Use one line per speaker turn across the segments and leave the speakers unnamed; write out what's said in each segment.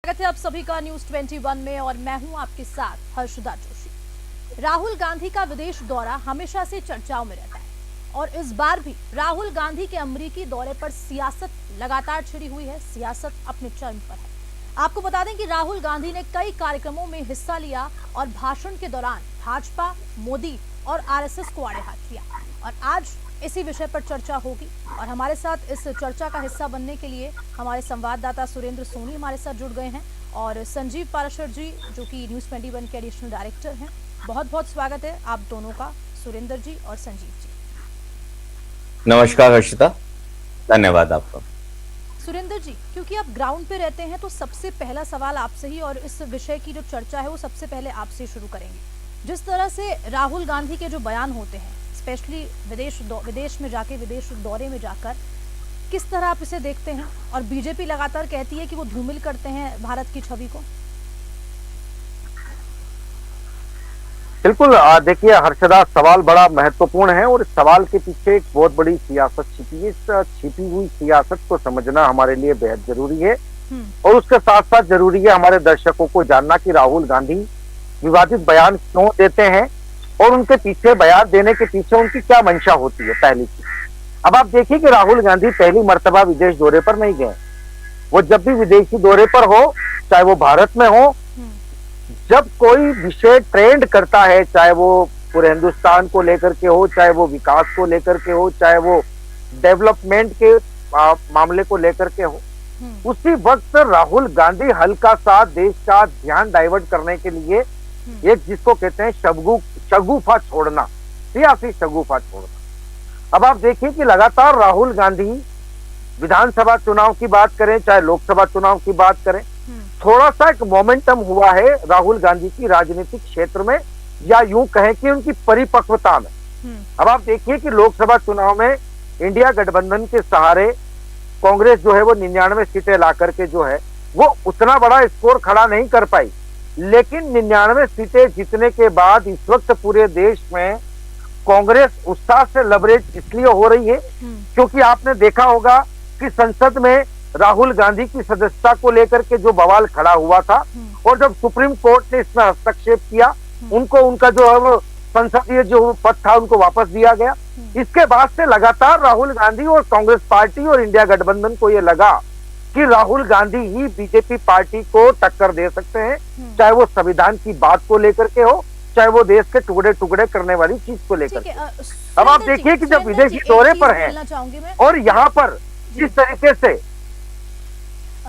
स्वागत है आप सभी का न्यूज 21 में और मैं हूं आपके साथ हर्षदा जोशी। राहुल गांधी का विदेश दौरा हमेशा से चर्चाओं में रहता है और इस बार भी राहुल गांधी के अमेरिकी दौरे पर सियासत लगातार छिड़ी हुई है। सियासत अपने चरम पर है। आपको बता दें कि राहुल गांधी ने कई कार्यक्रमों में हिस्सा लिया और भाषण के दौरान भाजपा, मोदी और आरएसएस को आड़े हाथ किया और आज इसी विषय पर चर्चा होगी। और हमारे साथ इस चर्चा का हिस्सा बनने के लिए हमारे संवाददाता सुरेंद्र सोनी हमारे साथ जुड़ गए हैं और संजीव पाराशर जी जो कि न्यूज 21 के एडिशनल डायरेक्टर हैं। बहुत बहुत स्वागत है आप दोनों का, सुरेंद्र जी और संजीव जी।
नमस्कार हर्षिता, धन्यवाद आपका।
सुरेंद्र जी, क्योंकि आप ग्राउंड पे रहते हैं तो सबसे पहला सवाल आपसे ही और इस विषय की जो चर्चा है वो सबसे पहले आपसे शुरू करेंगे। जिस तरह से राहुल गांधी के जो बयान होते हैं, स्पेशली विदेश में जाके, विदेश दौरे में जाकर, किस तरह आप इसे देखते हैं? और बीजेपी लगातार कहती है कि वो धूमिल करते हैं भारत की छवि को।
बिल्कुल, देखिए हर्षदा, सवाल बड़ा महत्वपूर्ण है और इस सवाल के पीछे एक बहुत बड़ी सियासत छिपी है। इस छिपी हुई सियासत को समझना हमारे लिए बेहद जरूरी है और उसके साथ साथ जरूरी है हमारे दर्शकों को जानना कि राहुल गांधी विवादित बयान क्यों देते हैं और उनके पीछे, बयान देने के पीछे उनकी क्या मंशा होती है। पहली चीज, अब आप देखिए कि राहुल गांधी पहली मर्तबा विदेश दौरे पर नहीं गए। वो जब भी विदेशी दौरे पर हो, चाहे वो भारत में हो, जब कोई विषय ट्रेंड करता है, चाहे वो पूरे हिंदुस्तान को लेकर के हो, चाहे वो विकास को लेकर के हो, चाहे वो डेवलपमेंट के मामले को लेकर के हो, उसी वक्त राहुल गांधी हल्का सा देश का ध्यान डाइवर्ट करने के लिए एक, जिसको कहते हैं शगुफा छोड़ना, सियासी शगुफा छोड़ना। अब आप देखिए कि लगातार राहुल गांधी विधानसभा चुनाव की बात करें, चाहे लोकसभा चुनाव की बात करें, थोड़ा सा एक मोमेंटम हुआ है राहुल गांधी की राजनीतिक क्षेत्र में, या यूं कहें कि उनकी परिपक्वता में। अब आप देखिए कि लोकसभा चुनाव में इंडिया गठबंधन के सहारे कांग्रेस जो है वो 99 सीटें ला करके जो है वो उतना बड़ा स्कोर खड़ा नहीं कर पाई, लेकिन 99 सीटें जीतने के बाद इस वक्त पूरे देश में कांग्रेस उत्साह से लबरेज इसलिए हो रही है क्योंकि आपने देखा होगा कि संसद में राहुल गांधी की सदस्यता को लेकर के जो बवाल खड़ा हुआ था और जब सुप्रीम कोर्ट ने इसमें हस्तक्षेप किया, उनको उनका जो है वो संसदीय जो पद था उनको वापस दिया गया। इसके बाद से लगातार राहुल गांधी और कांग्रेस पार्टी और इंडिया गठबंधन को ये लगा कि राहुल गांधी ही बीजेपी पार्टी को टक्कर दे सकते हैं, चाहे वो संविधान की बात को लेकर के हो, चाहे वो देश के टुकड़े टुकड़े करने वाली चीज को लेकर के। अब आप देखिए कि जब विदेशी दौरे पर हैं और यहाँ पर जिस तरीके से,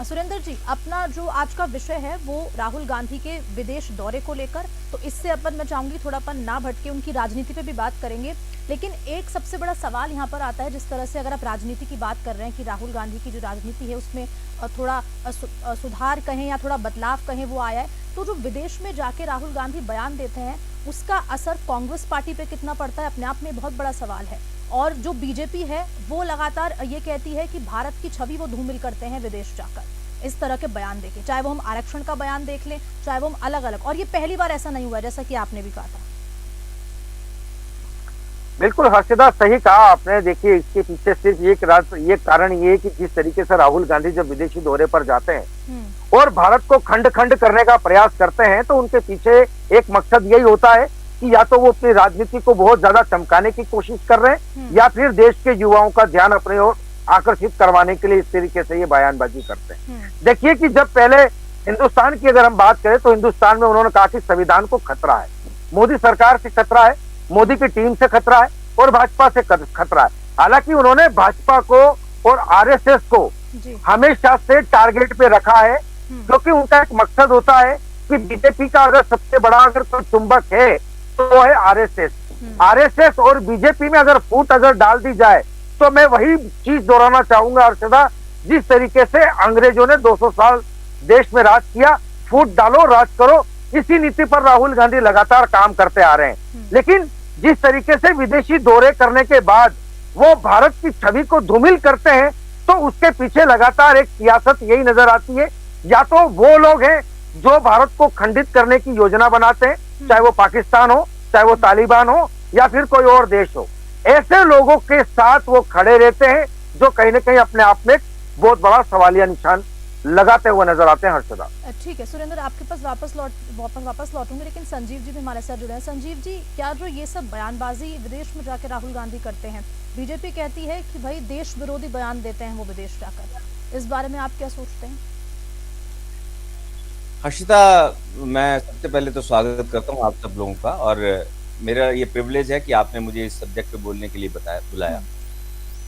सुरेंद्र जी, अपना जो आज का विषय है वो राहुल गांधी के विदेश दौरे को लेकर, तो इससे अपन मैं चाहूंगी थोड़ा अपन ना भटके, उनकी राजनीति पे भी बात करेंगे। लेकिन एक सबसे बड़ा सवाल यहाँ पर आता है, जिस तरह से अगर आप राजनीति की बात कर रहे हैं कि राहुल गांधी की जो राजनीति है उसमें थोड़ा सुधार कहें या थोड़ा बदलाव कहें वो आया है, तो जो विदेश में जाके राहुल गांधी बयान देते हैं उसका असर कांग्रेस पार्टी पे कितना पड़ता है, अपने आप में बहुत बड़ा सवाल है। और जो बीजेपी है वो लगातार ये कहती है कि भारत की छवि वो धूमिल करते हैं विदेश जाकर इस तरह के बयान देके, चाहे वो हम आरक्षण का बयान देख लें, चाहे वो हम अलग अलग। और ये पहली बार ऐसा नहीं हुआ है, जैसा कि आपने भी कहा था।
बिल्कुल हर्षदा, सही कहा आपने। देखिए इसके पीछे सिर्फ ये कारण ये है कि जिस तरीके से राहुल गांधी जब विदेशी दौरे पर जाते हैं और भारत को खंड खंड करने का प्रयास करते हैं, तो उनके पीछे एक मकसद यही होता है कि या तो वो अपनी राजनीति को बहुत ज्यादा चमकाने की कोशिश कर रहे हैं या फिर देश के युवाओं का ध्यान अपने ओर आकर्षित करवाने के लिए इस तरीके से ये बयानबाजी करते हैं। देखिए कि जब पहले हिंदुस्तान की अगर हम बात करें तो हिंदुस्तान में उन्होंने कहा कि संविधान को खतरा है, मोदी सरकार से खतरा है, मोदी की टीम से खतरा है और भाजपा से खतरा है। हालांकि उन्होंने भाजपा को और आरएसएस को हमेशा से टारगेट पे रखा है, क्योंकि उनका एक मकसद होता है कि बीजेपी का अगर सबसे बड़ा अगर कोई चुंबक है तो वो है आरएसएस। आरएसएस और बीजेपी में अगर फूट अगर डाल दी जाए तो मैं वही चीज दोहराना चाहूंगा हर्षदा, जिस तरीके से अंग्रेजों ने 200 साल देश में राज किया, फूट डालो राज करो, इसी नीति पर राहुल गांधी लगातार काम करते आ रहे हैं। लेकिन जिस तरीके से विदेशी दौरे करने के बाद वो भारत की छवि को धूमिल करते हैं, तो उसके पीछे लगातार एक सियासत यही नजर आती है, या तो वो लोग हैं जो भारत को खंडित करने की योजना बनाते हैं, चाहे वो पाकिस्तान हो, चाहे वो तालिबान हो या फिर कोई और देश हो, ऐसे लोगों के साथ वो खड़े रहते हैं जो कहीं ना कहीं अपने आप में बहुत बड़ा सवालिया निशान लगाते हुए नजर आते हैं हर्षदा।
ठीक है सुरेंद्र, आपके पास वापस लौटूंगे, लेकिन संजीव जी भी हमारे साथ जुड़े हैं। संजीव जी, क्या जो ये सब बयानबाजी विदेश में जाकर राहुल गांधी करते हैं, बीजेपी कहती है कि भाई देश विरोधी बयान देते हैं वो विदेश जाकर, इस बारे में आप क्या सोचते हैं?
हर्षिता, मैं सबसे पहले तो स्वागत करता हूँ आप सब लोगों का, और मेरा ये प्रिविलेज है कि आपने मुझे इस सब्जेक्ट पे बोलने के लिए बुलाया।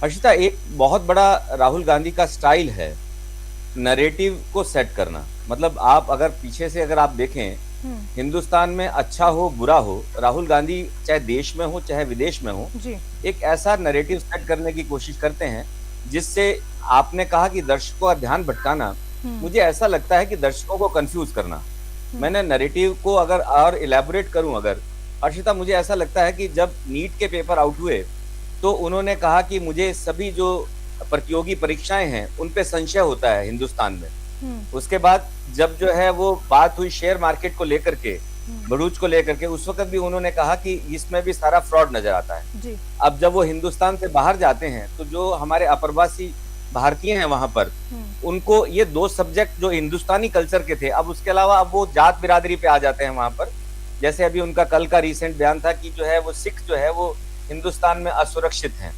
हर्षिता, एक बहुत बड़ा राहुल गांधी का स्टाइल है नरेटिव को सेट करना। मतलब आप अगर पीछे से अगर आप देखें, हिंदुस्तान में अच्छा हो बुरा हो, राहुल गांधी चाहे देश में हो चाहे विदेश में हो, एक ऐसा नरेटिव सेट करने की कोशिश करते हैं जिससे आपने कहा कि दर्शकों का ध्यान भटकाना, मुझे ऐसा लगता है कि दर्शकों को कंफ्यूज करना। मैंने नरेटिव को अगर और इलेबोरेट करूं अगर, हर्षिता, मुझे ऐसा लगता है कि जब नीट के पेपर आउट हुए तो उन्होंने कहा कि मुझे सभी जो प्रतियोगी परीक्षाएं हैं उन पे संशय होता है हिंदुस्तान में। उसके बाद जब जो है वो बात हुई शेयर मार्केट को लेकर के, बरूच को लेकर के, उस वक्त भी उन्होंने कहा कि इसमें भी सारा फ्रॉड नजर आता है जी। अब जब वो हिंदुस्तान से बाहर जाते हैं तो जो हमारे अप्रवासी भारतीय हैं वहां पर, उनको ये दो सब्जेक्ट जो हिंदुस्तानी कल्चर के थे, अब उसके अलावा अब वो जात बिरादरी पे आ जाते हैं वहां पर। जैसे अभी उनका कल का रिसेंट बयान था कि जो है वो सिख जो है वो हिंदुस्तान में असुरक्षित हैं।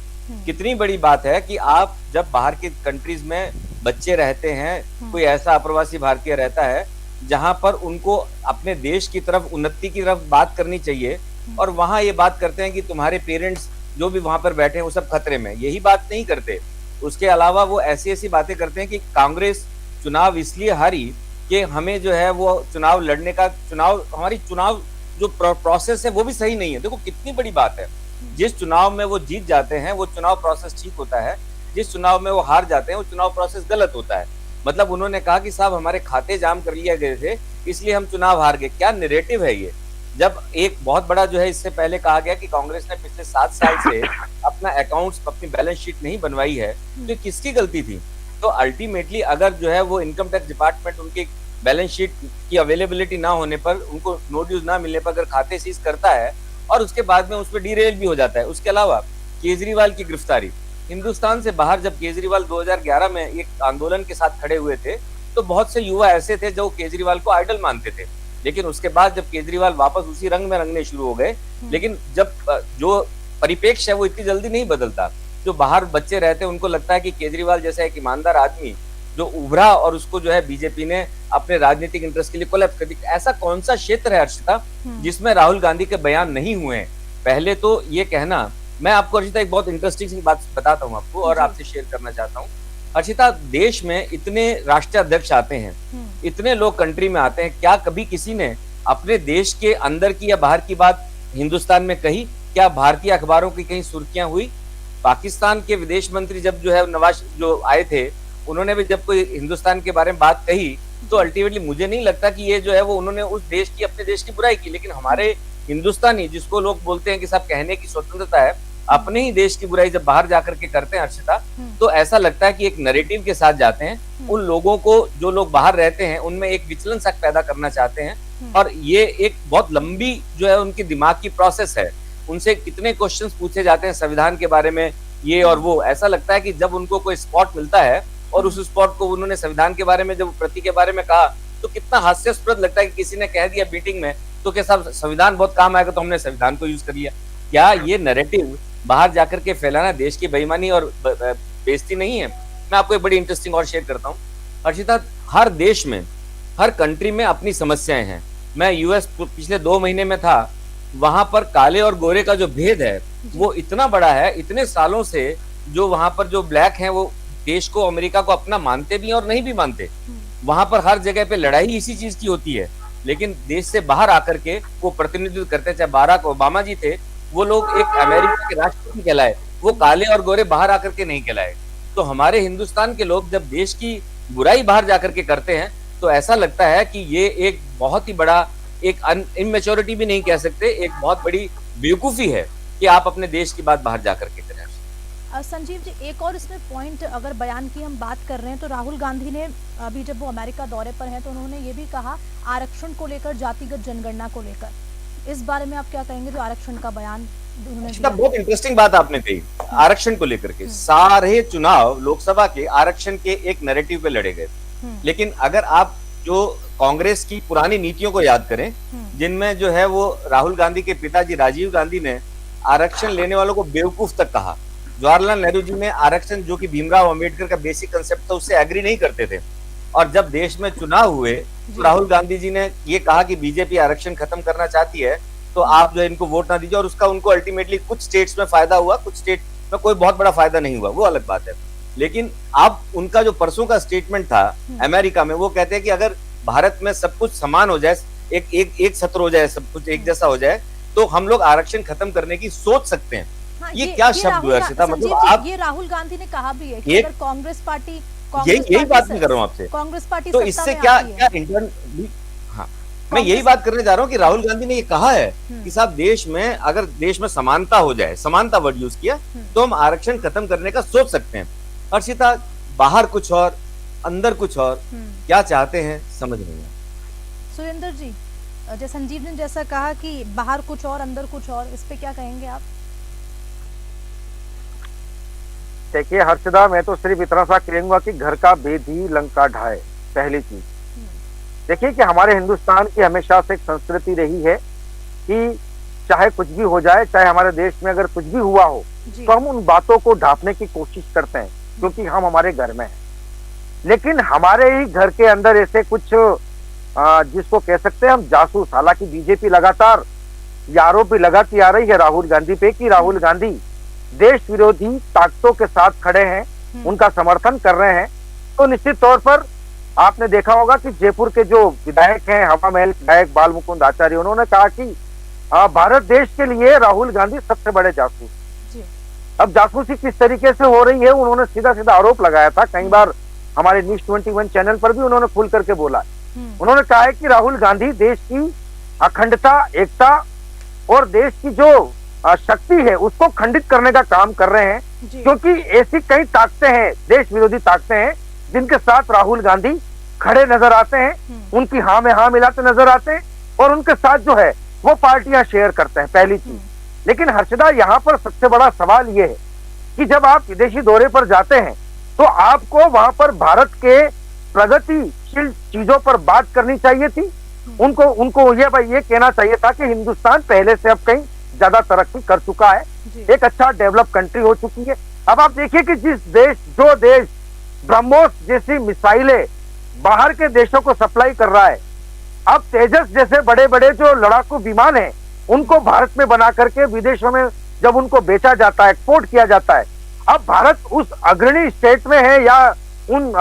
कितनी बड़ी बात है कि आप जब बाहर की कंट्रीज में बच्चे रहते हैं, कोई ऐसा अप्रवासी भारतीय रहता है जहां पर उनको अपने देश की तरफ, उन्नति की तरफ बात करनी चाहिए, और वहां ये बात करते हैं कि तुम्हारे पेरेंट्स जो भी वहां पर बैठे हैं वो सब खतरे में, यही बात नहीं करते। उसके अलावा वो ऐसी ऐसी बातें करते हैं कि कांग्रेस चुनाव इसलिए हारी कि हमें जो है वो चुनाव लड़ने का, हमारी चुनाव जो प्रोसेस है वो भी सही नहीं है। देखो कितनी बड़ी बात है, जिस चुनाव में वो जीत जाते हैं वो चुनाव प्रोसेस ठीक होता है, जिस चुनाव में वो हार जाते हैं वो चुनाव प्रोसेस गलत होता है। मतलब उन्होंने कहा कि साहब हमारे खाते जाम कर लिए गए थे इसलिए हम चुनाव हार गए। क्या नैरेटिव है ये? जब एक बहुत बड़ा जो है, इससे पहले कहा गया कि कांग्रेस ने पिछले 7 साल से अपना अकाउंट्स, अपनी बैलेंस शीट नहीं बनवाई है, तो किसकी गलती थी? तो अल्टीमेटली अगर जो है वो इनकम टैक्स डिपार्टमेंट उनकी बैलेंस शीट की अवेलेबिलिटी ना होने पर, उनको नोटिस ना मिलने पर अगर खाते सीज करता है और उसके बाद में उस पर डीरेल भी हो जाता है। उसके अलावा केजरीवाल की गिरफ्तारी, हिंदुस्तान से बाहर जब केजरीवाल 2011 में एक आंदोलन के साथ खड़े हुए थे तो बहुत से युवा ऐसे थे जो केजरीवाल को आइडल मानते थे, लेकिन उसके बाद जब केजरीवाल वापस उसी रंग में रंगने शुरू हो गए, लेकिन जब जो परिपेक्ष है वो इतनी जल्दी नहीं बदलता। जो बाहर बच्चे रहते हैं उनको लगता है कि केजरीवाल जैसा एक ईमानदार आदमी जो उभरा और उसको जो है बीजेपी ने अपने राजनीतिक इंटरेस्ट के लिए कोलैप्स कर दी। ऐसा कौन सा क्षेत्र है हर्षिता जिसमें राहुल गांधी के बयान नहीं हुए हैं? पहले तो ये कहना, मैं आपको हर्षिता एक बहुत इंटरेस्टिंग बात बताता हूँ आपको और आपसे शेयर करना चाहता हूँ। हर्षिता, देश में इतने राष्ट्रीय अध्यक्ष आते हैं, इतने लोग कंट्री में आते हैं, क्या कभी किसी ने अपने देश के अंदर की या बाहर की बात हिंदुस्तान में कही? क्या भारतीय अखबारों की कहीं सुर्खियां हुई? पाकिस्तान के विदेश मंत्री जब जो है नवाज जो आए थे, उन्होंने भी जब कोई हिंदुस्तान के बारे में बात कही तो अल्टीमेटली मुझे नहीं लगता कि ये जो है वो उन्होंने उस देश की, अपने देश की बुराई की। लेकिन हमारे हिंदुस्तानी, जिसको लोग बोलते हैं कि सब कहने की स्वतंत्रता है, अपने ही देश की बुराई जब बाहर जाकर के करते हैं हर्षिता, तो ऐसा लगता है कि एक नैरेटिव के साथ जाते हैं। उन लोगों को, जो लोग बाहर रहते हैं, उनमें एक विचलन सा पैदा करना चाहते हैं, और ये एक बहुत लंबी जो है उनकी दिमाग की प्रोसेस है। उनसे कितने क्वेश्चंस पूछे जाते हैं संविधान के बारे में, ये और वो। ऐसा लगता है कि जब उनको कोई स्पॉट मिलता है और उस स्पॉट को उन्होंने संविधान के बारे में, जब प्रति के बारे में कहा, तो कितना हास्यास्पद लगता है कि किसी ने कह दिया मीटिंग में तो क्या साहब संविधान बहुत काम आएगा तो हमने संविधान को यूज कर लिया। क्या ये नैरेटिव बाहर जाकर के फैलाना देश की बेईमानी और बेइज्जती नहीं है? मैं आपको एक बड़ी इंटरेस्टिंग और शेयर करता हूँ हर्षिता। हर देश में, हर कंट्री में अपनी समस्याएं हैं। मैं यूएस पिछले 2 महीने में था, वहां पर काले और गोरे का जो भेद है वो इतना बड़ा है। इतने सालों से जो वहां पर जो ब्लैक हैं वो देश को, अमेरिका को अपना मानते भी हैं और नहीं भी मानते। वहां पर हर जगह पे लड़ाई इसी चीज की होती है, लेकिन देश से बाहर आकर के वो प्रतिनिधित्व करते हैं। चाहे बाराक ओबामा जी थे, वो लोग एक अमेरिका के राष्ट्रपति कहलाए, वो काले और गोरे बाहर आकर के नहीं कहलाए। तो हमारे हिंदुस्तान के लोग जब देश की बुराई बाहर जाकर के करते हैं तो ऐसा लगता है कि ये एक बहुत ही बड़ा, एक इनमेच्योरिटी भी नहीं कह सकते, एक बहुत बड़ी बेवकूफी है कि आप अपने देश की बात बाहर जाकर के करें।
संजीव जी, एक और इसमें पॉइंट, अगर बयान की हम बात कर रहे हैं तो राहुल गांधी ने अभी जब वो अमेरिका दौरे पर हैं तो उन्होंने ये भी कहा आरक्षण को लेकर, जातिगत जनगणना को लेकर। इस बारे में आप क्या कहेंगे जो आरक्षण का बयान उन्होंने दिया?
बहुत इंटरेस्टिंग बात आपने कही आरक्षण को लेकर के। सारे चुनाव लोकसभा के आरक्षण के एक नैरेटिव पे लड़े गए। लेकिन अगर आप जो कांग्रेस की पुरानी नीतियों को याद करें, जिनमें जो है वो राहुल गांधी के पिताजी राजीव गांधी ने आरक्षण लेने वालों को बेवकूफ तक कहा। जवाहरलाल नेहरू जी ने आरक्षण जो कि भीमराव अंबेडकर का बेसिक कंसेप्ट था उससे एग्री नहीं करते थे, और जब देश में चुनाव हुए तो राहुल गांधी जी ने ये कहा कि बीजेपी आरक्षण खत्म करना चाहती है तो आप जो है इनको वोट ना दीजिए, और उसका उनको अल्टीमेटली कुछ स्टेट्स में फायदा हुआ, कुछ स्टेट में कोई बहुत बड़ा फायदा नहीं हुआ, वो अलग बात है। लेकिन अब उनका जो परसों का स्टेटमेंट था अमेरिका में, वो कहते हैं कि अगर भारत में सब कुछ समान हो जाए, एक सत्र हो जाए, सब कुछ एक जैसा हो जाए, तो हम लोग आरक्षण खत्म करने की सोच सकते हैं।
हाँ,
ये क्या शब्द हुआ अर्षिता, मतलब आप
ये राहुल गांधी ने कहा भी है कि अगर कांग्रेस पार्टी
यही बात मैं कर रहा हूँ आपसे,
कांग्रेस पार्टी
तो इससे क्या इंटरनली, हाँ मैं यही बात करने जा रहा हूँ कि राहुल गांधी ने ये कहा है कि साहब देश में अगर देश में समानता हो जाए, समानता वर्ड यूज किया, तो हम आरक्षण खत्म करने का सोच सकते हैं। अर्षिता, बाहर कुछ और अंदर कुछ और, क्या चाहते हैं समझ नहीं आता।
सुरेंद्र जी, जैसे संजीव ने जैसा कहा कि बाहर कुछ और अंदर कुछ और, इस पे क्या कहेंगे आप?
देखिए हर्षदा, मैं तो सिर्फ इतना सा कहूंगा कि घर का भेद ही लंका ढाए, पहली चीज। देखिए कि हमारे हिंदुस्तान की हमेशा से एक संस्कृति रही है कि चाहे कुछ भी हो जाए, चाहे हमारे देश में अगर कुछ भी हुआ हो, तो हम उन बातों को ढांपने की कोशिश करते हैं क्योंकि हम हमारे घर में हैं। लेकिन हमारे ही घर के अंदर ऐसे कुछ जिसको कह सकते हैं हम जासूस, हालांकि बीजेपी लगातार ये आरोप भी लगाती आ रही है राहुल गांधी पे कि राहुल गांधी देश विरोधी ताकतों के साथ खड़े हैं, उनका समर्थन कर रहे हैं। तो निश्चित तौर पर आपने देखा होगा कि जयपुर के जो विधायक हैं, हवा महल विधायक बाल मुकुंद आचार्य, उन्होंने कहा कि भारत देश के लिए राहुल गांधी सबसे बड़े जासूस। अब जासूसी किस तरीके से हो रही है, उन्होंने सीधा सीधा आरोप लगाया था, कई बार हमारे न्यूज 21 चैनल पर भी उन्होंने खुल करके बोला। उन्होंने कहा है कि राहुल गांधी देश की अखंडता, एकता और देश की जो शक्ति है उसको खंडित करने का काम कर रहे हैं, क्योंकि ऐसी कई ताकतें हैं, देश विरोधी ताकतें हैं, जिनके साथ राहुल गांधी खड़े नजर आते हैं, उनकी हाँ में हाँ मिलाते नजर आते हैं और उनके साथ जो है वो पार्टियां शेयर करते हैं, पहली चीज। लेकिन हर्षदा, यहाँ पर सबसे बड़ा सवाल ये है कि जब आप विदेशी दौरे पर जाते हैं तो आपको वहां पर भारत के प्रगतिशील चीजों पर बात करनी चाहिए थी। उनको ये कहना चाहिए था कि हिंदुस्तान पहले से अब कहीं ज्यादा तरक्की कर चुका है, एक अच्छा डेवलप कंट्री हो चुकी है। अब आप देखिए कि जो देश ब्रह्मोस जैसी मिसाइलें बाहर के देशों को सप्लाई कर रहा है, अब तेजस जैसे बड़े बड़े जो लड़ाकू विमान हैं उनको भारत में बना करके विदेशों में जब उनको बेचा जाता है, एक्सपोर्ट किया जाता है, अब भारत उस अग्रणी स्टेट में है या उन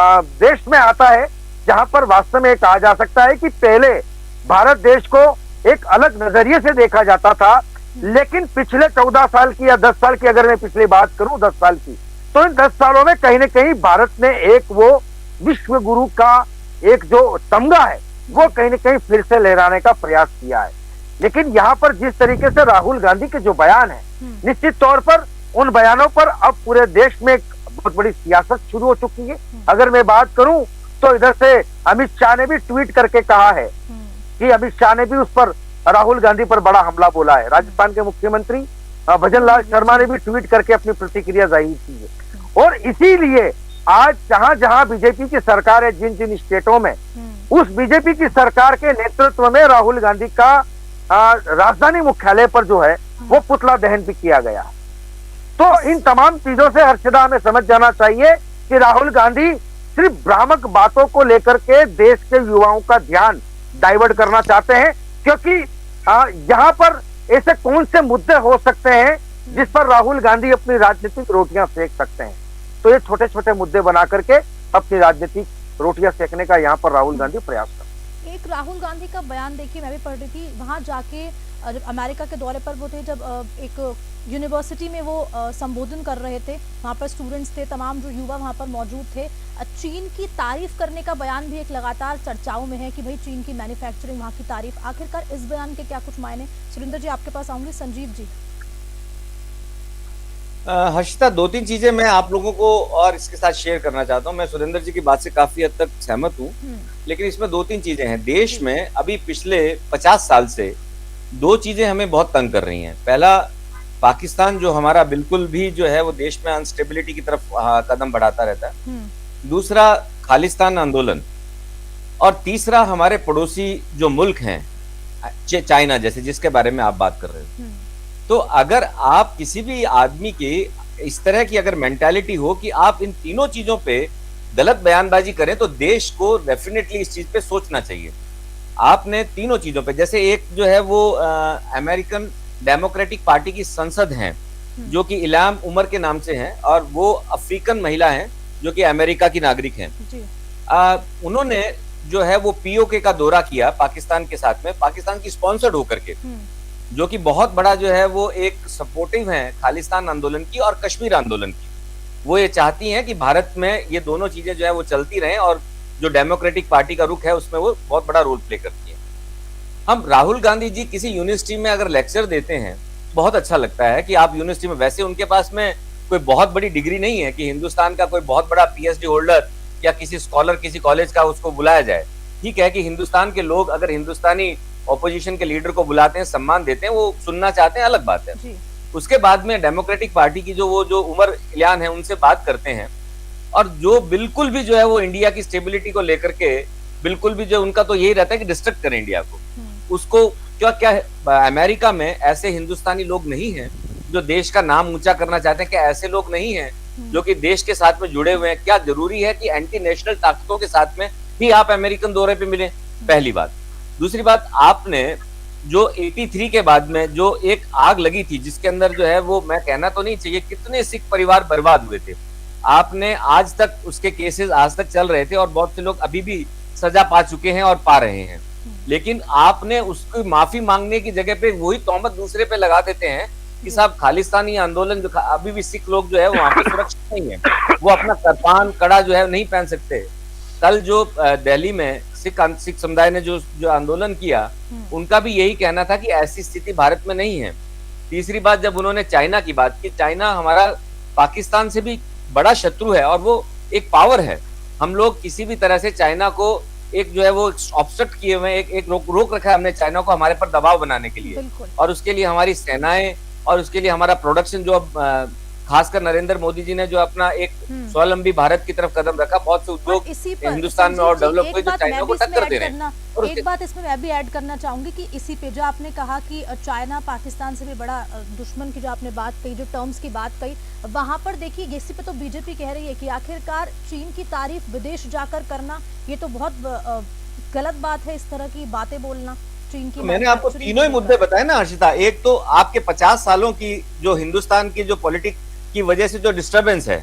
देश में आता है जहां पर वास्तव में कहा जा सकता है कि पहले भारत देश को एक अलग नजरिए से देखा जाता था। लेकिन पिछले 14 साल की या 10 साल की अगर मैं पिछली बात करूं, 10 साल की, तो इन 10 सालों में कहीं ना कहीं भारत ने एक वो विश्व गुरु का एक जो तमगा है वो कहीं ना कहीं फिर से लहराने का प्रयास किया है। लेकिन यहाँ पर जिस तरीके से राहुल गांधी के जो बयान है, निश्चित तौर पर उन बयानों पर अब पूरे देश में एक बहुत बड़ी सियासत शुरू हो चुकी है। अगर मैं बात करूं तो इधर से अमित शाह ने भी ट्वीट करके कहा है कि अमित शाह ने भी उस पर राहुल गांधी पर बड़ा हमला बोला है। राजस्थान के मुख्यमंत्री भजन लाल शर्मा ने भी ट्वीट करके अपनी प्रतिक्रिया जाहिर की है। और इसीलिए आज जहां जहां बीजेपी की सरकार है, जिन जिन स्टेटों में, उस बीजेपी की सरकार के नेतृत्व में राहुल गांधी का राजधानी मुख्यालय पर जो है वो पुतला दहन भी किया गया। तो इन तमाम चीजों से हर्षदा हमें समझ जाना चाहिए कि राहुल गांधी सिर्फ भ्रामक बातों को लेकर के देश के युवाओं का ध्यान डाइवर्ट करना चाहते हैं, क्योंकि यहाँ पर ऐसे कौन से मुद्दे हो सकते हैं जिस पर राहुल गांधी अपनी राजनीतिक रोटियां सेक सकते हैं। तो ये छोटे छोटे मुद्दे बना करके अपनी राजनीतिक रोटियां सेकने का यहाँ पर राहुल गांधी प्रयास करते हैं।
एक राहुल गांधी का बयान देखिए, मैं भी पढ़ रही थी, वहां जाके जब अमेरिका के दौरे पर वो थे, जब एक यूनिवर्सिटी में वो संबोधन कर रहे थे, वहाँ पर स्टूडेंट्स थे, तमाम जो युवा वहाँ पर मौजूद थे, चीन की तारीफ करने का बयान भी एक लगातार चर्चाओं में है कि भाई चीन की मैन्युफैक्चरिंग, वहाँ की तारीफ। आखिरकार इस बयान के क्या कुछ मायने? सुरेंद्र जी आपके पास आऊंगी। संजीव जी।
हर्षिता, 2-3 चीजें मैं आप लोगों को और इसके साथ शेयर करना चाहता हूँ। मैं सुरेंद्र जी की बात से काफी हद तक सहमत हूँ, लेकिन इसमें 2-3 चीजें हैं। देश में अभी पिछले 50 साल से 2 चीजें हमें बहुत तंग कर रही हैं। पहला, पाकिस्तान जो हमारा बिल्कुल भी जो है वो देश में अनस्टेबिलिटी की तरफ कदम बढ़ाता रहता है। दूसरा, खालिस्तान आंदोलन, और तीसरा हमारे पड़ोसी जो मुल्क हैं चाइना जैसे, जिसके बारे में आप बात कर रहे हो। तो अगर आप किसी भी आदमी की इस तरह की अगर मेंटालिटी हो कि आप इन तीनों चीजों पे गलत बयानबाजी करें, तो देश को डेफिनेटली इस चीज पे सोचना चाहिए। आपने तीनों चीजों पे, जैसे एक जो है वो अमेरिकन डेमोक्रेटिक पार्टी की संसद हैं जो कि इलाम उमर के नाम से हैं, और वो अफ्रीकन महिला हैं जो कि अमेरिका की नागरिक हैं। उन्होंने जो है वो पीओके का दौरा किया पाकिस्तान के साथ में, पाकिस्तान की स्पॉन्सर्ड होकर के, जो कि बहुत बड़ा जो है वो एक सपोर्टिव है खालिस्तान आंदोलन की और कश्मीर आंदोलन की। वो ये चाहती हैं कि भारत में ये दोनों चीजें जो है वो चलती रहें, और जो डेमोक्रेटिक पार्टी का रुख है उसमें वो बहुत बड़ा रोल प्ले करती है। हम राहुल गांधी जी किसी यूनिवर्सिटी में अगर लेक्चर देते हैं, बहुत अच्छा लगता है कि आप यूनिवर्सिटी में, वैसे उनके पास में कोई बहुत बड़ी डिग्री नहीं है कि हिंदुस्तान का कोई बहुत बड़ा पीएचडी होल्डर या किसी स्कॉलर किसी कॉलेज का उसको बुलाया जाए। ठीक है कि हिंदुस्तान के लोग अगर हिंदुस्तानी ऑपोजिशन के लीडर को बुलाते हैं, सम्मान देते हैं, वो सुनना चाहते हैं, अलग बात है। उसके बाद में डेमोक्रेटिक पार्टी की जो उमर इलियान है उनसे बात करते हैं, और जो बिल्कुल भी जो है वो इंडिया की स्टेबिलिटी को लेकर के बिल्कुल भी जो उनका तो यही रहता है कि डिस्ट्रक्ट करें इंडिया को। उसको क्या अमेरिका में ऐसे हिंदुस्तानी लोग नहीं हैं जो देश का नाम ऊंचा करना चाहते हैं? क्या ऐसे लोग नहीं हैं जो कि देश के साथ में जुड़े हुए हैं? क्या जरूरी है कि एंटी नेशनल ताकतों के साथ में ही आप अमेरिकन दौरे पे मिलें? पहली बात। दूसरी बात, आपने जो 83 के बाद में जो एक आग लगी थी जिसके अंदर जो है वो, मैं कहना तो नहीं चाहिए कितने सिख परिवार बर्बाद हुए थे, आपने आज तक उसके केसेस आज तक चल रहे थे और बहुत से लोग अभी भी सजा पा चुके हैं और पा रहे हैं, लेकिन आपने उसकी माफी मांगने की जगह पे वही तोहमत दूसरे पे लगा देते हैं कि साहब खालिस्तानी आंदोलन जो अभी भी सिख लोग जो है वहां पे सुरक्षित नहीं है, वो अपना कृपान कड़ा जो है नहीं पहन सकते। कल जो दिल्ली में सिख समुदाय ने जो आंदोलन किया, उनका भी यही कहना था कि ऐसी स्थिति भारत में नहीं है। तीसरी बात, जब उन्होंने चाइना की बात की, चाइना हमारा पाकिस्तान से भी बड़ा शत्रु है और वो एक पावर है। हम लोग किसी भी तरह से चाइना को एक जो है वो ऑब्स्ट्रक्ट किए हुए, एक रोक रखा है हमने चाइना को हमारे पर दबाव बनाने के लिए, और उसके लिए हमारी सेनाएं और उसके लिए हमारा प्रोडक्शन जो अब खासकर नरेंद्र मोदी जी ने जो अपना एक स्वावलंबी भारत की तरफ कदम रखा, बहुत से उद्योग हिंदुस्तान में और डेवलप हुए जो चाइना को टक्कर दे रहे हैं।
एक बात इसमें मैं भी ऐड करना चाहूंगी कि इसी पे जो आपने कहा कि चाइना पाकिस्तान से भी बड़ा दुश्मन की जो आपने बात कही, जो टर्म्स की बात कही, वहां पर देखिए इसी पे तो बीजेपी कह रही है कि आखिरकार चीन की तारीफ विदेश जाकर करना ये तो बहुत गलत बात है, इस तरह की बातें बोलना।
तो मैंने आपको तीनों ही मुद्दे बताए ना हर्षिता। एक तो आपके 50 सालों की जो हिंदुस्तान की जो पॉलिटिक्स की वजह से जो डिस्टरबेंस है,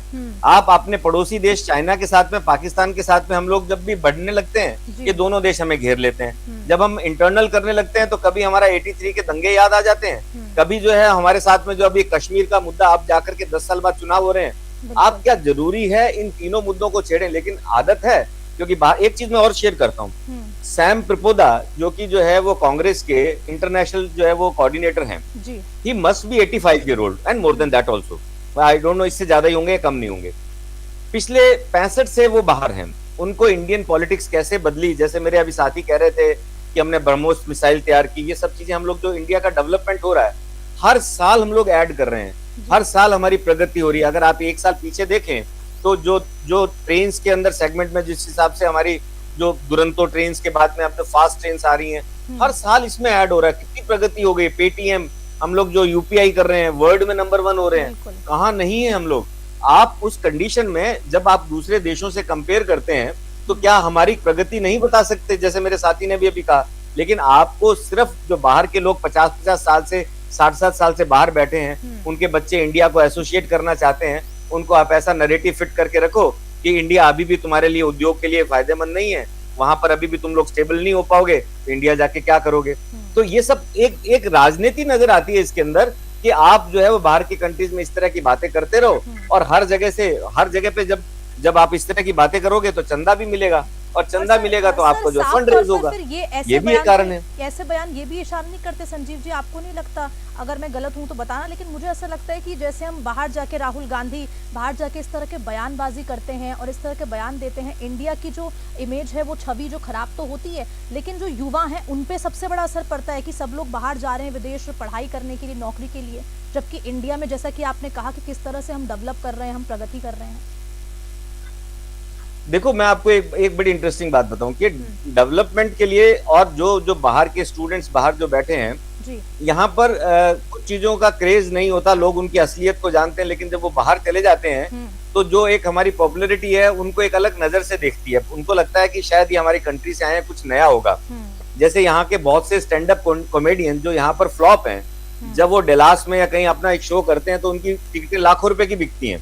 आप अपने पड़ोसी देश चाइना के साथ में, पाकिस्तान के साथ में, हम लोग जब भी बढ़ने लगते हैं ये दोनों देश हमें घेर लेते हैं। जब हम इंटरनल करने लगते हैं तो कभी हमारा 83 के दंगे याद आ जाते हैं, कभी जो है हमारे साथ में जो अभी कश्मीर का मुद्दा, आप जाकर के 10 साल बाद चुनाव हो रहे हैं। आप क्या जरूरी है इन तीनों मुद्दों को छेड़ें, लेकिन आदत है। क्योंकि एक चीज मैं और शेयर करता हूँ, सैम पित्रोदा जो कि जो है वो कांग्रेस के इंटरनेशनल जो है वो कोऑर्डिनेटर हैं, he must be 85 year old and more than that also, I don't know इससे ज्यादा ही होंगे कम नहीं होंगे। पिछले 65 से वो बाहर हैं। उनको इंडियन पॉलिटिक्स कैसे बदली, जैसे मेरे अभी साथी कह रहे थे कि हमने ब्रह्मोस मिसाइल तैयार की, ये सब चीजें हम लोग जो इंडिया का डेवलपमेंट हो रहा है हर साल हम लोग ऐड कर रहे हैं, हर साल हमारी प्रगति हो रही है। अगर आप एक साल पीछे देखें तो जो ट्रेन के अंदर सेगमेंट में जिस हिसाब से हमारी जो दुरंतो ट्रेन के बाद में अब तो फास्ट ट्रेन आ रही हैं, हर साल इसमें ऐड हो रहा है। कितनी प्रगति हो गई। पेटीएम, हम लोग जो यूपीआई कर रहे हैं, वर्ल्ड में नंबर 1 हो रहे हैं, कहाँ नहीं है हम लोग। आप उस कंडीशन में जब आप दूसरे देशों से कंपेयर करते हैं तो क्या हमारी प्रगति नहीं बता सकते, जैसे मेरे साथी ने भी अभी कहा। लेकिन आपको सिर्फ जो बाहर के लोग 50-50 साल से 60-60 साल से बाहर बैठे हैं, उनके बच्चे इंडिया को एसोसिएट करना चाहते हैं, उनको आप ऐसा नैरेटिव फिट करके रखो कि इंडिया अभी भी तुम्हारे लिए उद्योग के लिए फायदेमंद नहीं है, वहां पर अभी भी तुम लोग स्टेबल नहीं हो पाओगे, तो इंडिया जाके क्या करोगे। तो ये सब एक राजनीति नजर आती है इसके अंदर कि आप जो है वो बाहर की कंट्रीज में इस तरह की बातें करते रहो, और हर जगह पे जब आप इस तरह की बातें करोगे तो चंदा भी मिलेगा, और चंदा मिलेगा तो आपको जो फंड रेज होगा। ये भी एक कारण है।
ऐसे बयान ये भी इशारा नहीं करते संजीव जी, आपको नहीं लगता, अगर मैं गलत हूं तो बताना, लेकिन मुझे ऐसा लगता है कि जैसे हम बाहर जाके राहुल गांधी बाहर जाके इस तरह के बयानबाजी करते हैं और इस तरह के बयान देते हैं, इंडिया की जो इमेज है वो छवि जो खराब तो होती है, लेकिन जो युवा हैं उन पे सबसे बड़ा असर पड़ता है कि सब लोग बाहर जा रहे हैं विदेश पढ़ाई करने के लिए, नौकरी के लिए, जबकि इंडिया में जैसा कि आपने कहा कि किस तरह से हम डेवलप कर रहे हैं, हम प्रगति कर रहे हैं।
देखो, मैं आपको एक बड़ी इंटरेस्टिंग बात बताऊं कि डेवलपमेंट के लिए और जो जो बाहर के स्टूडेंट्स बाहर जो बैठे हैं
जी।
यहाँ पर कुछ चीजों का क्रेज नहीं होता, लोग उनकी असलियत को जानते हैं, लेकिन जब वो बाहर चले जाते हैं तो जो एक हमारी पॉपुलैरिटी है उनको एक अलग नजर से देखती है। उनको लगता है कि शायद ये हमारी कंट्री से आए हैं, कुछ नया होगा। जैसे यहाँ के बहुत से स्टैंड अप कॉमेडियन जो यहाँ पर फ्लॉप हैं, जब वो डेलास में या कहीं अपना एक शो करते हैं तो उनकी टिकटें लाखों रुपए की बिकती हैं।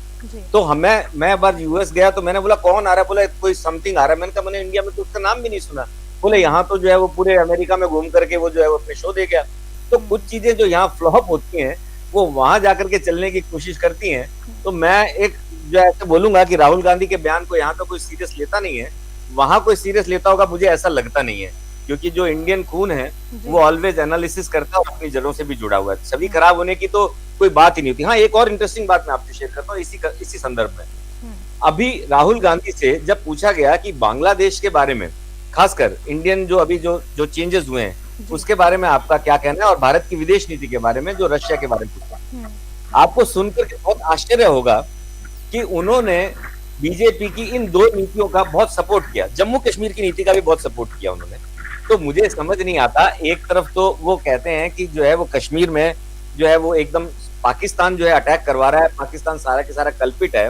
तो मैं बार यूएस गया तो मैंने बोला कौन आ रहा है, बोला कोई समथिंग आ रहा है। मैंने कहा मैंने इंडिया में तो उसका नाम भी नहीं सुना। बोले यहाँ तो जो है वो पूरे अमेरिका में घूम करके वो जो है वो अपने शो दे गया। तो कुछ चीजें जो यहाँ फ्लॉप होती हैं वो वहां जाकर के चलने की कोशिश करती हैं। तो मैं एक जो ऐसे बोलूंगा कि राहुल गांधी के बयान को यहाँ तो कोई सीरियस लेता नहीं है, वहां कोई सीरियस लेता होगा मुझे ऐसा लगता नहीं है, क्योंकि जो इंडियन खून है वो ऑलवेज एनालिसिस करता है और अपनी जड़ों से भी जुड़ा हुआ है। छवि खराब होने की तो कोई बात ही नहीं होती। हाँ, एक और इंटरेस्टिंग बात मैं आपसे शेयर करता हूँ इसी संदर्भ में। अभी राहुल गांधी से जब पूछा गया कि बांग्लादेश के बारे में, खासकर इंडियन जो अभी जो चेंजेस हुए हैं उसके बारे में आपका क्या कहना है, और भारत की विदेश नीति के बारे में जो रशिया के बारे में पूछा, आपको सुनकर के बहुत आश्चर्य होगा कि उन्होंने बीजेपी की इन दो नीतियों का बहुत सपोर्ट किया, जम्मू कश्मीर की नीति का भी बहुत सपोर्ट किया उन्होंने। तो मुझे समझ नहीं आता, एक तरफ तो वो कहते हैं कि जो है वो कश्मीर में जो है वो एकदम पाकिस्तान जो है अटैक करवा रहा है, पाकिस्तान सारा के सारा कल्पित है,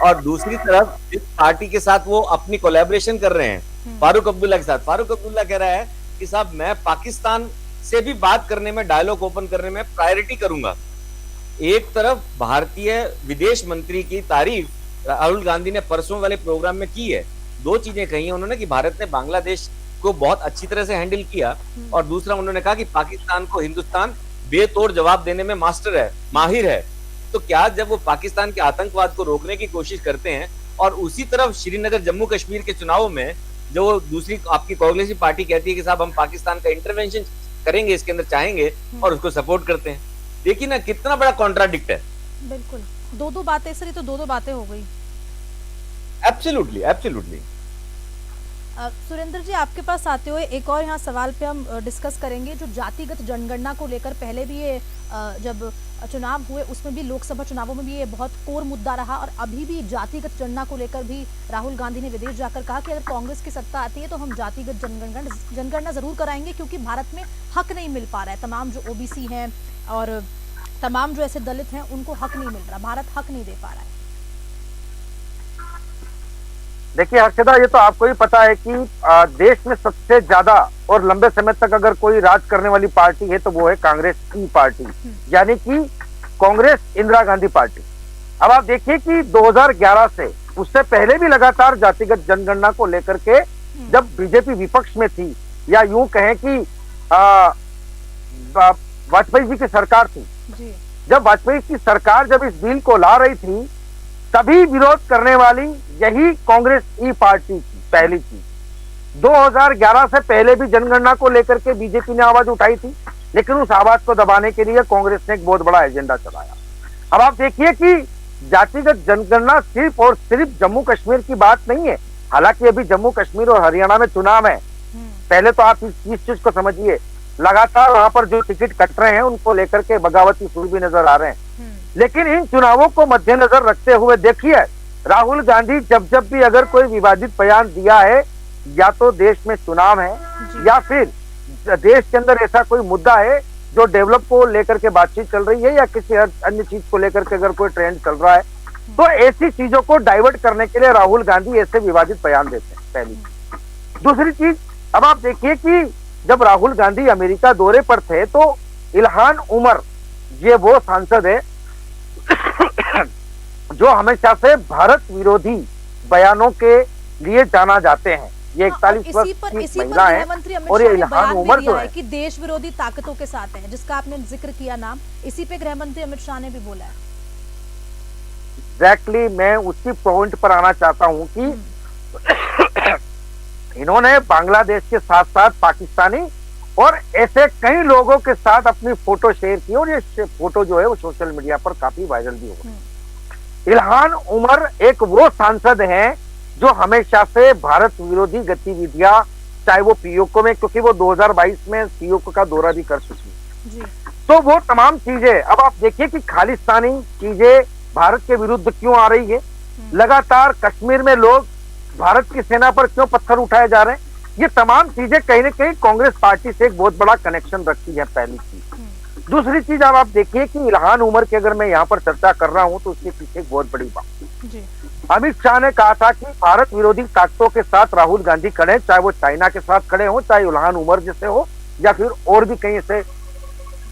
और दूसरी तरफ जिस पार्टी के साथ वो अपनी कोलैबोरेशन कर रहे हैं फारूक अब्दुल्ला के साथ, फारूक अब्दुल्ला कह रहा है कि साहब मैं पाकिस्तान से भी बात करने में, डायलॉग ओपन करने में प्रायोरिटी करूंगा। एक तरफ भारतीय विदेश मंत्री की तारीफ राहुल गांधी ने परसों वाले प्रोग्राम में की है, दो चीजें कही हैं उन्होंने कि भारत ने बांग्लादेश को बहुत अच्छी तरह से हैंडल किया, और दूसरा उन्होंने कहा कि पाकिस्तान को हिंदुस्तान बेतोड़ जवाब देने में मास्टर है, माहिर है। तो क्या जब वो पाकिस्तान के आतंकवाद को रोकने की कोशिश करते हैं और उसी तरफ श्रीनगर जम्मू कश्मीर के चुनावों में जो दूसरी आपकी कांग्रेसी पार्टी कहती है कि साहब हम पाकिस्तान का इंटरवेंशन करेंगे, इसके अंदर चाहेंगे, और उसको सपोर्ट करते हैं। देखिए ना कितना बड़ा कॉन्ट्राडिक्ट है।
बिल्कुल, दो बातें सर, तो दो बातें हो गई।
Absolutely absolutely.
सुरेंद्र जी, आपके पास आते हुए एक और यहाँ सवाल पे हम डिस्कस करेंगे, जो जातिगत जनगणना को लेकर पहले भी ये जब चुनाव हुए उसमें भी, लोकसभा चुनावों में भी ये बहुत कोर मुद्दा रहा, और अभी भी जातिगत जनगणना को लेकर भी राहुल गांधी ने विदेश जाकर कहा कि अगर कांग्रेस की सत्ता आती है तो हम जातिगत जनगणना जरूर कराएंगे, क्योंकि भारत में हक नहीं मिल पा रहा है। तमाम जो ओबीसी हैं और तमाम जो ऐसे दलित हैं उनको हक नहीं मिल रहा, भारत हक नहीं दे पा रहा है।
देखिए हर्षदा, ये तो आपको ही पता है कि देश में सबसे ज्यादा और लंबे समय तक अगर कोई राज करने वाली पार्टी है तो वो है कांग्रेस की पार्टी, यानी कि कांग्रेस इंदिरा गांधी पार्टी। अब आप देखिए कि 2011 से, उससे पहले भी लगातार जातिगत जनगणना को लेकर के जब बीजेपी विपक्ष में थी, या यूं कहें कि वाजपेयी जी की सरकार थी, जब वाजपेयी की सरकार जब इस बिल को ला रही थी तभी विरोध करने वाली यही कांग्रेस ई पार्टी थी, पहली चीज। 2011 से पहले भी जनगणना को लेकर के बीजेपी ने आवाज उठाई थी, लेकिन उस आवाज को दबाने के लिए कांग्रेस ने एक बहुत बड़ा एजेंडा चलाया। अब आप देखिए कि जातिगत जनगणना सिर्फ और सिर्फ जम्मू कश्मीर की बात नहीं है। हालांकि अभी जम्मू कश्मीर और हरियाणा में चुनाव है, पहले तो आप इस चीज को समझिए, लगातार वहां पर जो टिकट कट रहे हैं उनको लेकर के बगावती सुर भी नजर आ रहे हैं। लेकिन इन चुनावों को मद्देनजर रखते हुए देखिए, राहुल गांधी जब भी अगर कोई विवादित बयान दिया है, या तो देश में चुनाव है या फिर देश के अंदर ऐसा कोई मुद्दा है जो डेवलप को लेकर के बातचीत चल रही है, या किसी अन्य चीज को लेकर के अगर कोई ट्रेंड चल रहा है, तो ऐसी चीजों को डाइवर्ट करने के लिए राहुल गांधी ऐसे विवादित बयान देते हैं, पहली। दूसरी चीज, अब आप देखिए कि जब राहुल गांधी अमेरिका दौरे पर थे तो इल्हान उमर, ये वो सांसद है जो हमेशा से भारत विरोधी बयानों के लिए जाना जाते हैं। ये 41 वर्ष की महिला है, और ये इल्हान उमर जो है
कि देश विरोधी ताकतों के साथ है, जिसका आपने जिक्र किया नाम, इसी पे गृह मंत्री अमित शाह ने भी बोला है।
एग्जैक्टली, मैं उसी पॉइंट पर आना चाहता हूं कि इन्होंने बांग्लादेश के साथ साथ पाकिस्तानी और ऐसे कई लोगों के साथ अपनी फोटो शेयर की, और ये फोटो जो है वो सोशल मीडिया पर काफी वायरल भी हो गई। इल्हान उमर एक वो सांसद हैं जो हमेशा से भारत विरोधी गतिविधियां, चाहे वो पीओके में, क्योंकि वो 2022 में पीओके का दौरा भी कर चुकी, तो वो तमाम चीजें, अब आप देखिए कि खालिस्तानी चीजें भारत के विरुद्ध क्यों आ रही है। लगातार कश्मीर में लोग भारत की सेना पर क्यों पत्थर उठाए जा रहे हैं, ये तमाम चीजें कहीं ना कहीं कांग्रेस पार्टी से एक बहुत बड़ा कनेक्शन रखती है, पहली चीज। दूसरी चीज अब आप देखिए कि इल्हान उमर की अगर मैं यहाँ पर चर्चा कर रहा हूं तो उसके पीछे एक बहुत बड़ी बात
जी।
अमित शाह ने कहा था कि भारत विरोधी ताकतों के साथ राहुल गांधी खड़े, चाहे वो चाइना के साथ खड़े हो, चाहे इल्हान उमर जैसे हो, या फिर और भी कहीं ऐसे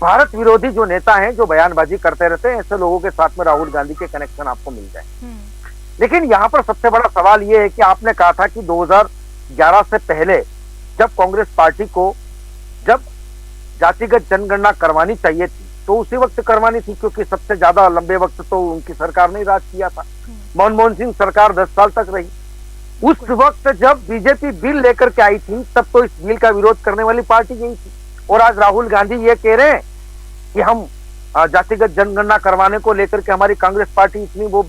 भारत विरोधी जो नेता हैं जो बयानबाजी करते रहते हैं, ऐसे लोगों के साथ में राहुल गांधी के कनेक्शन आपको मिल जाए। लेकिन यहाँ पर सबसे बड़ा सवाल ये है कि आपने कहा था कि 2011 से पहले जब कांग्रेस पार्टी को जब जातिगत जनगणना करवानी चाहिए थी तो उसी वक्त करवानी थी, क्योंकि सबसे ज्यादा लंबे वक्त तो उनकी सरकार ने राज किया था। मनमोहन सिंह सरकार 10 साल तक रही। उस वक्त जब बीजेपी बिल लेकर के आई थी तब तो इस बिल का विरोध करने वाली पार्टी यही थी, और आज राहुल गांधी ये कह रहे हैं कि हम जातिगत जनगणना करवाने को लेकर के हमारी कांग्रेस पार्टी इतनी वो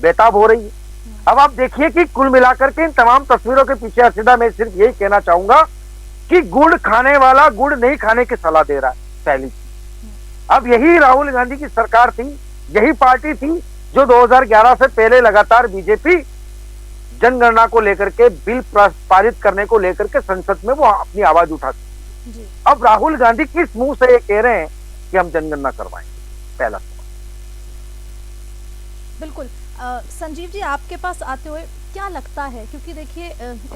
बेताब हो रही है। अब आप देखिए कि कुल मिलाकर के इन तमाम तस्वीरों के पीछे हर्षिता मैं सिर्फ यही कहना चाहूंगा कि गुड़ खाने वाला गुड़ नहीं खाने की सलाह दे रहा है, पहली चीज। अब यही राहुल गांधी की सरकार थी, यही पार्टी थी जो 2011 से पहले लगातार बीजेपी जनगणना को लेकर के बिल पारित करने को लेकर के संसद में वो अपनी आवाज उठाती। अब राहुल गांधी किस मुंह से ये कह रहे हैं कि हम जनगणना करवाएंगे, पहला सवाल।
बिल्कुल। संजीव जी, आपके पास आते हुए क्या लगता है, क्योंकि देखिए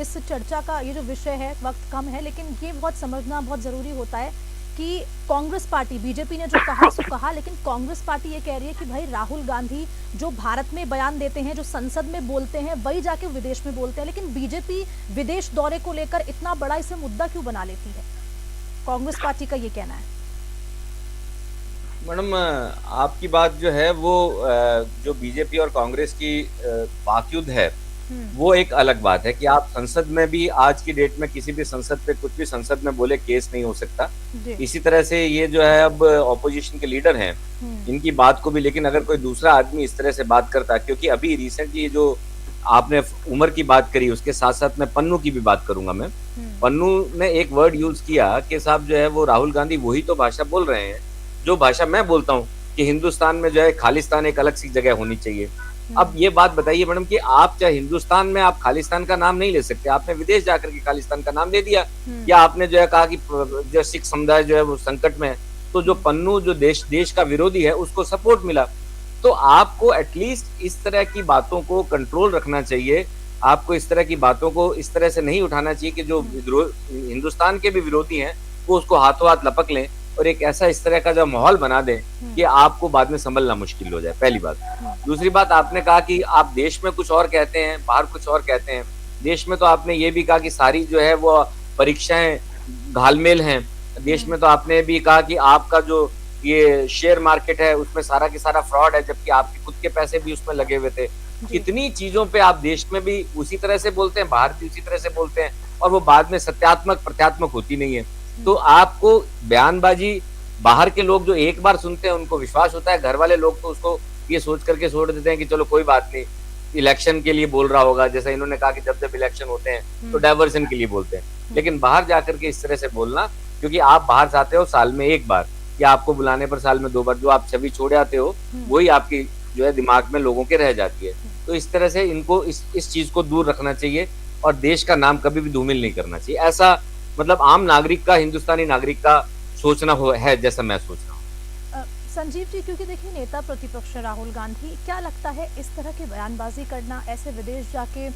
इस चर्चा का ये जो विषय है, वक्त कम है, लेकिन ये बहुत समझना बहुत ज़रूरी होता है कि कांग्रेस पार्टी, बीजेपी ने जो कहा सो कहा, लेकिन कांग्रेस पार्टी ये कह रही है कि भाई राहुल गांधी जो भारत में बयान देते हैं, जो संसद में बोलते हैं, वही जाके विदेश में बोलते हैं, लेकिन बीजेपी विदेश दौरे को लेकर इतना बड़ा इसे मुद्दा क्यों बना लेती है? कांग्रेस पार्टी का ये कहना है।
मैडम, आपकी बात जो है वो जो बीजेपी और कांग्रेस की वाकयुद्ध है वो एक अलग बात है कि आप संसद में भी आज की डेट में किसी भी संसद पे कुछ भी संसद में बोले केस नहीं हो सकता। इसी तरह से ये जो है अब ऑपोजिशन के लीडर हैं, इनकी बात को भी, लेकिन अगर कोई दूसरा आदमी इस तरह से बात करता, क्योंकि अभी रिसेंटली जो आपने उमर की बात करी उसके साथ साथ मैं पन्नू की भी बात करूंगा। मैं पन्नू ने एक वर्ड यूज किया कि साहब जो है वो राहुल गांधी वही तो भाषा बोल रहे हैं जो भाषा मैं बोलता हूँ कि हिंदुस्तान में जो है खालिस्तान एक अलग सी जगह होनी चाहिए। अब ये बात बताइए मैडम कि आप चाहे हिंदुस्तान में आप खालिस्तान का नाम नहीं ले सकते, आपने विदेश जाकर के खालिस्तान का नाम दे दिया, या आपने जो है कहा कि जो सिख समुदाय जो है वो संकट में है, तो जो पन्नू जो देश का विरोधी है उसको सपोर्ट मिला। तो आपको एटलीस्ट इस तरह की बातों को कंट्रोल रखना चाहिए, आपको इस तरह की बातों को इस तरह से नहीं उठाना चाहिए कि जो हिंदुस्तान के भी विरोधी हैं वो उसको हाथों हाथ लपक लें और एक ऐसा इस तरह का जो माहौल बना दें कि आपको बाद में संभलना मुश्किल हो जाए, पहली बात। दूसरी बात, आपने कहा कि आप देश में कुछ और कहते हैं, बाहर कुछ और कहते हैं। देश में तो आपने ये भी कहा कि सारी जो है वो परीक्षाएं घालमेल हैं। देश में तो आपने भी कहा कि आपका जो ये शेयर मार्केट है उसमें सारा की सारा फ्रॉड है, जबकि आपके खुद के पैसे भी उसमें लगे हुए थे। कितनी चीजों पे आप देश में भी उसी तरह से बोलते हैं, बाहर भी उसी तरह से बोलते हैं, और वो बाद में सत्यात्मक प्रत्यात्मक होती नहीं है। तो आपको बयानबाजी बाहर के लोग जो एक बार सुनते हैं उनको विश्वास होता है, घर वाले लोग तो उसको ये सोच करके छोड़ देते हैं कि चलो कोई बात नहीं, इलेक्शन के लिए बोल रहा होगा, जैसा इन्होंने कहा कि जब जब इलेक्शन होते हैं तो डाइवर्जन के लिए बोलते हैं। लेकिन बाहर जाकर के इस तरह से बोलना, क्योंकि आप बाहर जाते हो साल में एक बार या आपको बुलाने पर साल में 2 बार, जो आप छवि छोड़ आते हो वही आपकी जो है दिमाग में लोगों के रह जाती है। तो इस तरह से इनको इस चीज को दूर रखना चाहिए और देश का नाम कभी भी धूमिल नहीं करना चाहिए। ऐसा मतलब आम नागरिक का, हिंदुस्तानी नागरिक का सोचना है, जैसा मैं सोच रहा हूँ।
संजीव जी, क्योंकि देखिए नेता प्रतिपक्ष राहुल गांधी, क्या लगता है इस तरह की बयानबाजी करना, ऐसे विदेश जाके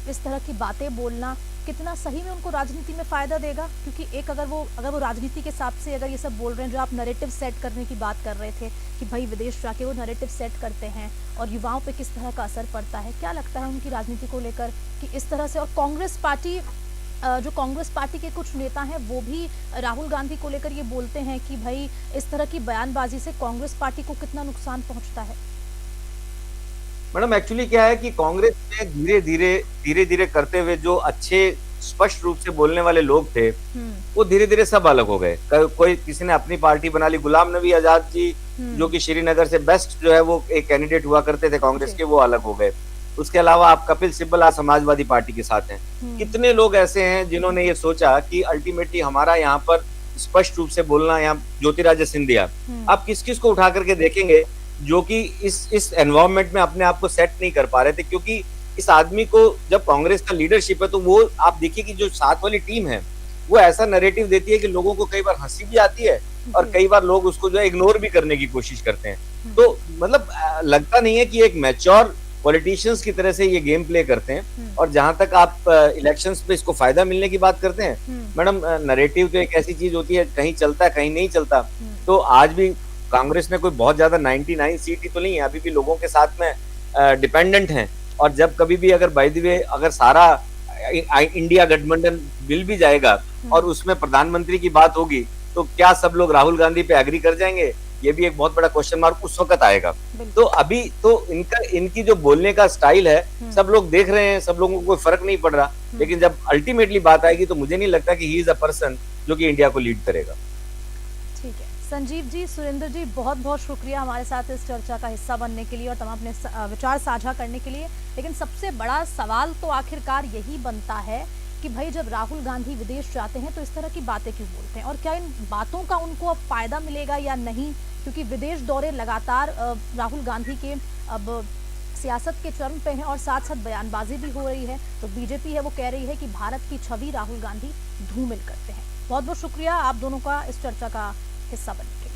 इस तरह की बातें बोलना कितना सही में उनको राजनीति में फायदा देगा? क्योंकि एक अगर वो राजनीति के हिसाब से अगर ये सब बोल रहे हैं, जो आप नैरेटिव सेट करने की बात कर रहे थे कि भाई विदेश जाके वो नैरेटिव सेट करते हैं और युवाओं पे किस तरह का असर पड़ता है, क्या लगता है उनकी राजनीति को लेकर कि इस तरह से? और कांग्रेस पार्टी, जो कांग्रेस पार्टी के कुछ नेता हैं वो भी राहुल गांधी को लेकर ये बोलते हैं कि भाई इस तरह की बयानबाजी से कांग्रेस पार्टी को कितना नुकसान पहुंचता है।
मैडम, एक्चुअली क्या है कि कांग्रेस में धीरे धीरे करते हुए जो अच्छे स्पष्ट रूप से बोलने वाले लोग थे वो धीरे धीरे सब अलग हो गए। कोई किसी ने अपनी पार्टी बना ली। गुलाम नबी आजाद जी जो कि श्रीनगर से बेस्ट जो है वो एक कैंडिडेट हुआ करते थे कांग्रेस के, वो अलग हो गए। उसके अलावा आप कपिल सिब्बल आज समाजवादी पार्टी के साथ हैं। कितने लोग ऐसे हैं जिन्होंने ये सोचा कि अल्टीमेटली हमारा यहाँ पर स्पष्ट रूप से बोलना, यहाँ ज्योतिरादित्य सिंधिया, आप किस किस को उठा करके देखेंगे जो कि इस एनवायरमेंट में अपने आप को सेट नहीं कर पा रहे थे, क्योंकि इस आदमी को, जब कांग्रेस का लीडरशिप है तो वो आप देखिए कि जो साथ वाली टीम है वो ऐसा नैरेटिव देती है कि लोगों को कई बार हंसी भी आती है और कई बार लोग उसको जो है इग्नोर भी करने की कोशिश करते हैं। तो मतलब लगता नहीं है कि एक मैच्योर पॉलिटिशियंस की तरह से ये गेम प्ले करते हैं। और जहां तक आप इलेक्शंस पे इसको फायदा मिलने की बात करते हैं, मैडम नैरेटिव तो एक ऐसी चीज होती है, कहीं चलता है कहीं नहीं चलता। तो आज भी कांग्रेस ने कोई बहुत ज्यादा 99 सीट ही तो नहीं है, अभी भी लोगों के साथ में डिपेंडेंट हैं। और जब कभी भी अगर बाय द वे अगर सारा इंडिया गठबंधन बिल भी जाएगा और उसमें प्रधानमंत्री की बात होगी तो क्या सब लोग राहुल गांधी पे एग्री कर जाएंगे? ये भी एक बहुत बड़ा क्वेश्चन मार्क उस वक्त आएगा। तो अभी तो इनकी जो बोलने का स्टाइल है सब लोग देख रहे हैं, सब लोगों को कोई फर्क नहीं पड़ रहा। लेकिन जब अल्टीमेटली बात आएगी तो मुझे नहीं लगता कि ही इज अ पर्सन जो कि इंडिया को लीड करेगा।
ठीक है संजीव जी, सुरेंद्र जी, बहुत बहुत शुक्रिया हमारे साथ इस चर्चा का हिस्सा बनने के लिए और तमाम अपने विचार साझा करने के लिए। लेकिन सबसे बड़ा सवाल तो आखिरकार यही बनता है कि भाई जब राहुल गांधी विदेश जाते हैं तो इस तरह की बातें क्यों बोलते हैं और क्या इन बातों का उनको अब फायदा मिलेगा या नहीं, क्योंकि विदेश दौरे लगातार राहुल गांधी के अब सियासत के चरम पे हैं और साथ साथ बयानबाजी भी हो रही है। तो बीजेपी है वो कह रही है कि भारत की छवि राहुल गांधी धूमिल करते हैं। बहुत बहुत शुक्रिया आप दोनों का इस चर्चा का हिस्सा बनने के लिए।